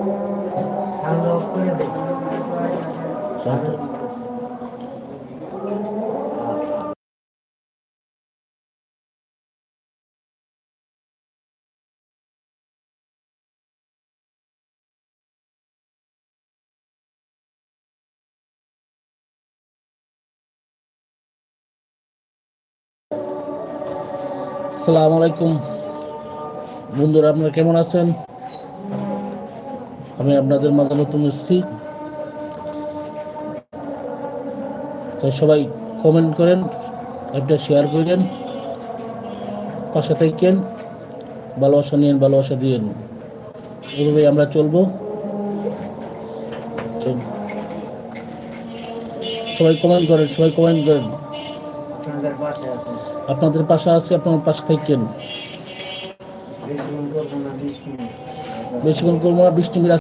Sound of করে দে। আসসালামু আলাইকুম বন্ধুরা, আপনারা কেমন আছেন? আমি আপনাদের মাঝে নতুন এসেছি, তাই সবাই কমেন্ট করেন, একটা শেয়ার করেন, পাশে থাকেন, ভালোবাসা নিয়েন, ভালোবাসা দিয়েন। এইভাবে আমরা চলবো। সবাই কমেন্ট করেন, সবাই কমেন্ট করেন। আপনাদের পাশে আছে। আপনাদের পাশে আছে, আপনার পাশে থাকেন। বেশিক্ষণ করবো না, 20 মিনিট। বেশিক্ষণ করবো না, 20 মিনিট।